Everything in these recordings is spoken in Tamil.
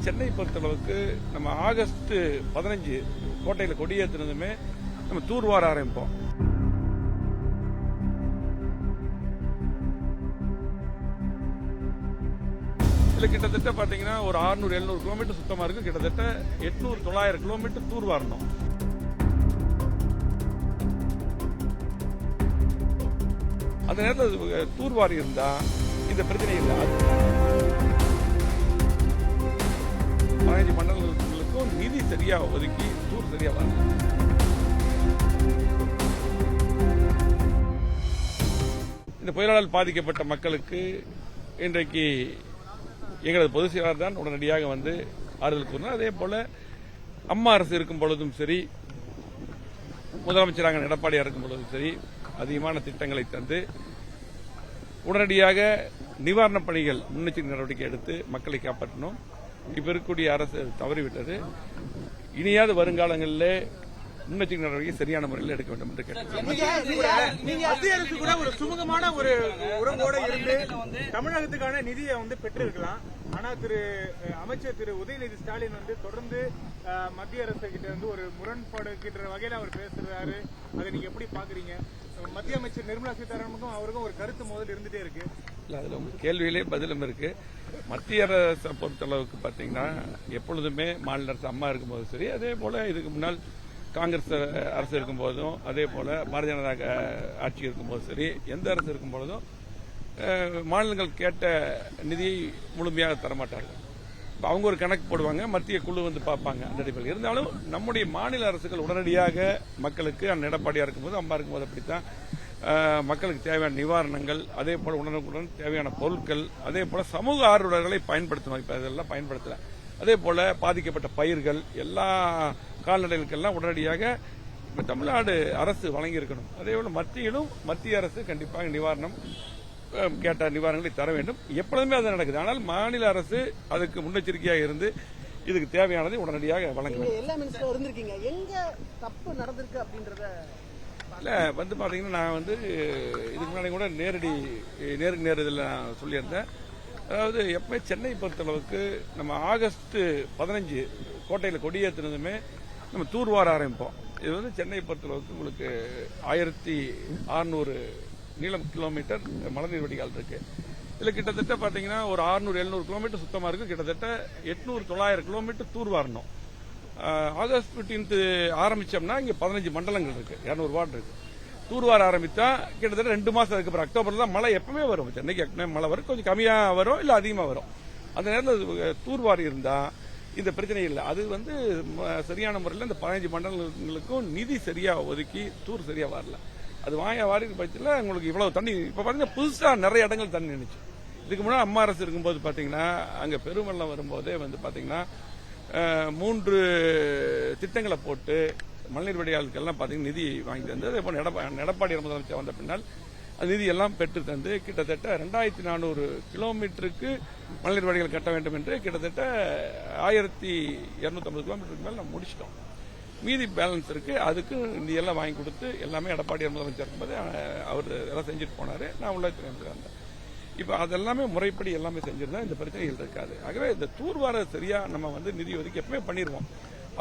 சென்னை பொறுத்தளவுக்கு நம்ம ஆகஸ்ட் 15 கோட்டையில் கொடியேற்றினதுமே நம்ம தூர்வார ஆரம்பிப்போம். இதில் கிட்டத்தட்ட பார்த்தீங்கன்னா ஒரு 600-700 கிலோமீட்டர் சுத்தமாக இருக்கும். கிட்டத்தட்ட 800-900 கிலோமீட்டர் தூர்வாரணும். அந்த நேரத்தில் தூர்வாரி இருந்தா இந்த பிரச்சனை இல்லை. 15 மண்டலங்களுக்கும் நிதி சரியா ஒதுக்கி தூர் சரியா வரல. இந்த புயலால் பாதிக்கப்பட்ட மக்களுக்கு இன்றைக்கு எங்களது பொதுச் செயலாளர் தான் உடனடியாக வந்து ஆறுதல் கூறினார். அதே போல அம்மா அரசு இருக்கும் பொழுதும் சரி, முதலமைச்சராக எடப்பாடியார் இருக்கும் பொழுதும் சரி, அதிகமான திட்டங்களை தந்து உடனடியாக நிவாரணப் பணிகள் முன்னெச்சரிக்கை நடவடிக்கை எடுத்து மக்களை காப்பாற்றணும். இப்ப இருக்கக்கூடிய அரசு தவறிவிட்டது. இனியாவது வருங்காலங்களில் முன்னெச்சரிக்கை நடவடிக்கை சரியான முறையில் எடுக்க வேண்டும் என்று கேட்டேன். மத்திய அரசு கூட ஒரு சுமூகமான ஒரு உறவோடு இருந்து தமிழகத்துக்கான நிதியை பெற்றிருக்கலாம். ஆனா அமைச்சர் திரு உதயநிதி ஸ்டாலின் தொடர்ந்து மத்திய அரசு கிட்ட இருந்து ஒரு முரண்பாடுகின்ற வகையில அவர் பேசுறாரு. அதை நீங்க எப்படி பாக்குறீங்க? மத்திய அமைச்சர் நிர்மலா சீதாராமனுக்கும் அவருக்கும் ஒரு கருத்து மோதல் இருந்துட்டே இருக்கு. இல்ல, அதுல உங்க கேள்வியிலே பதிலும் இருக்கு. மத்திய அரசை பொறுத்தளவுக்கு பாத்தீங்கன்னா எப்பொழுதுமே மாநில அரசு அம்மா இருக்கும்போது சரி, அதே போல இதுக்கு முன்னால் காங்கிரஸ் அரசு இருக்கும் போதும், அதே போல பாரதிய ஜனதா ஆட்சி இருக்கும்போது சரி, எந்த அரசு இருக்கும் பொழுதும் மாநிலங்கள் கேட்ட நிதியை முழுமையாக தரமாட்டார்கள். அவங்க ஒரு கணக்கு போடுவாங்க, மத்திய குழு பார்ப்பாங்க. அந்த அடிப்படையில் இருந்தாலும் நம்முடைய மாநில அரசுகள் உடனடியாக மக்களுக்கு எடப்பாடியா இருக்கும்போது, அம்மா இருக்கும்போது அப்படித்தான் மக்களுக்கு தேவையான நிவாரணங்கள், அதே போல உடனுக்குடன் தேவையான பொருட்கள், அதே போல சமூக ஆர்வலர்களை பயன்படுத்தணும். இப்ப இதெல்லாம் பயன்படுத்தல. அதே போல பாதிக்கப்பட்ட பயிர்கள் எல்லா கால்நடைகளுக்கெல்லாம் உடனடியாக தமிழ்நாடு அரசு வழங்கியிருக்கணும். அதே போல மத்திய அரசு கண்டிப்பாக நிவாரணம் கேட்ட நிவாரணங்களை தர வேண்டும். எப்பொழுதுமே அது நடக்குது. ஆனால் மாநில அரசு அதுக்கு முன்னெச்சரிக்கையாக இருந்து இதுக்கு தேவையானதை உடனடியாக வழங்க வேண்டும். இல்ல பாத்தீங்கன்னா நான் இதுக்கு முன்னாடி கூட நேருக்கு நேர் இதில் சொல்லியிருந்தேன். அதாவது எப்பவுமே சென்னை பொறுத்தளவுக்கு நம்ம ஆகஸ்ட் 15 கோட்டையில் கொடியேற்றினதுமே நம்ம தூர்வார ஆரம்பிப்போம். இது சென்னை பொறுத்தளவுக்கு உங்களுக்கு 1600 நீளம் கிலோமீட்டர் மழைநீர் வடிகால் இருக்கு. இதுல கிட்டத்தட்ட பாத்தீங்கன்னா ஒரு 600-700 கிலோமீட்டர் சுத்தமா இருக்கு. கிட்டத்தட்ட 800-900 கிலோமீட்டர் தூர்வாரணும். ஆகஸ்ட் 15 ஆரம்பிச்சோம்னா இங்க 15 மண்டலங்கள் இருக்கு, 200 வார்டு இருக்கு. தூர்வார ஆரம்பித்தா கிட்டத்தட்ட 2 மாசம் அதுக்கு அப்புறம் அக்டோபர்ல தான் மழை எப்பவுமே வரும். சென்னைக்கு எப்பவுமே மழை வரும், கொஞ்சம் கம்மியா வரும், இல்ல அதிகமா வரும். அந்த நேரத்தில் தூர்வாரி இருந்தா இந்த பிரச்சனை இல்லை. அது சரியான முறையில் இந்த 15 மண்டலங்களுக்கும் நிதி சரியா ஒதுக்கி தூர் சரியா வரல. அது வாரி பட்சத்தில் உங்களுக்கு இவ்வளவு தண்ணி இப்ப பாத்தீங்கன்னா புதுசா நிறைய இடங்கள் தண்ணி நினைச்சு. இதுக்கு முன்னாடி அம்மா அரசு இருக்கும்போது பாத்தீங்கன்னா அங்க பெருவெள்ளம் வரும்போதே பாத்தீங்கன்னா 3 திட்டங்களை போட்டு மழைநீர் வடிகாலுக்கெல்லாம் பாத்தீங்கன்னா நிதி வாங்கி தந்து, அதே போல எடப்பாடி முதலமைச்சர் வந்த பின்னால் அது நிதி எல்லாம் பெற்று தந்து கிட்டத்தட்ட 2400 கிலோமீட்டருக்கு மழைநீர் வடிகால் கட்ட வேண்டும் என்று கிட்டத்தட்ட 1250 கிலோமீட்டருக்கு மேல நம்ம முடிச்சிட்டோம். மீதி பேலன்ஸ் இருக்கு. அதுக்கு நிதி எல்லாம் வாங்கி கொடுத்து எல்லாமே எடப்பாடி முதலமைச்சர் இருக்கும்போது அவர் எல்லாம் செஞ்சுட்டு போனாரு. நான் உள்ளாட்சித்துறை அமைச்சராக இருந்தேன். இப்ப அதெல்லாமே முறைப்படி எல்லாமே செஞ்சிருந்தா இந்த பிரச்சனைகள் இருக்காது. ஆகவே இந்த தூர்வார சரியா நம்ம நிதி ஒதுக்கி எப்பவுமே பண்ணிருவோம்.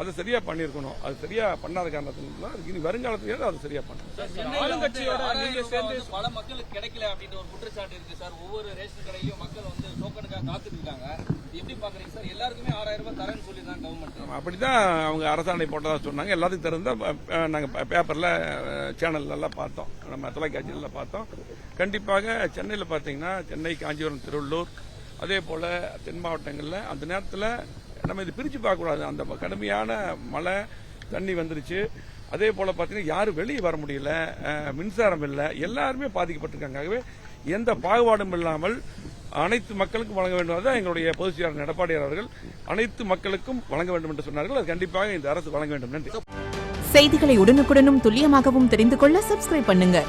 அதை சரியா பண்ணிருக்கணும். அது சரியா பண்ணாத காரணத்தினால இனி வருங்காலத்திலேயே அது சரியா பண்ணணும். ஆளுங்கட்சியோட நீங்க சேர்ந்து பல மக்களுக்கு கிடைக்கல அப்படின்ற ஒரு குற்றச்சாட்டு இருக்கு சார். ஒவ்வொரு ரேஷன் கடையிலும் மக்கள் டோக்கனுக்காக காத்துட்டு இருக்காங்க. எப்படி பாக்குறீங்க சார்? எல்லாருக்குமே 6000 ரூபாய் தரேன்னு சொல்லி தான் கவர்மெண்ட் அப்படிதான் அவங்க அரசாணை போட்டதா சொன்னாங்க. எல்லாத்துக்கும் திறந்தா நாங்க பேப்பர்ல சேனல்ல எல்லாம் பார்த்தோம், நம்ம தொலைக்காட்சியில பார்த்தோம். கண்டிப்பாக சென்னையில பாத்தீங்கன்னா சென்னை, காஞ்சிபுரம், திருவள்ளூர், அதே போல தென் மாவட்டங்கள்ல அந்த நேரத்தில் நம்ம இது பிரிச்சு பார்க்க கூடாது. அந்த கடுமையான மழை தண்ணி வந்துருச்சு. அதே போல பாத்தீங்கன்னா யாரும் வெளியே வர முடியல, மின்சாரம் இல்ல, எல்லாருமே பாதிக்கப்பட்டிருக்காங்க. ஆகவே எந்த பாகுபாடும் இல்லாமல் அனைத்து மக்களுக்கும் வழங்க வேண்டும். அதான் எங்களுடைய பொதுச் செயலாளர் எடப்பாடியார் அவர்கள் அனைத்து மக்களுக்கும் வழங்க வேண்டும் என்று சொன்னார்கள். அது கண்டிப்பாக இந்த அரசு வழங்க வேண்டும். நன்றி. செய்திகளை உடனுக்குடனும் துல்லியமாகவும் தெரிந்து கொள்ள சப்ஸ்கிரைப் பண்ணுங்க.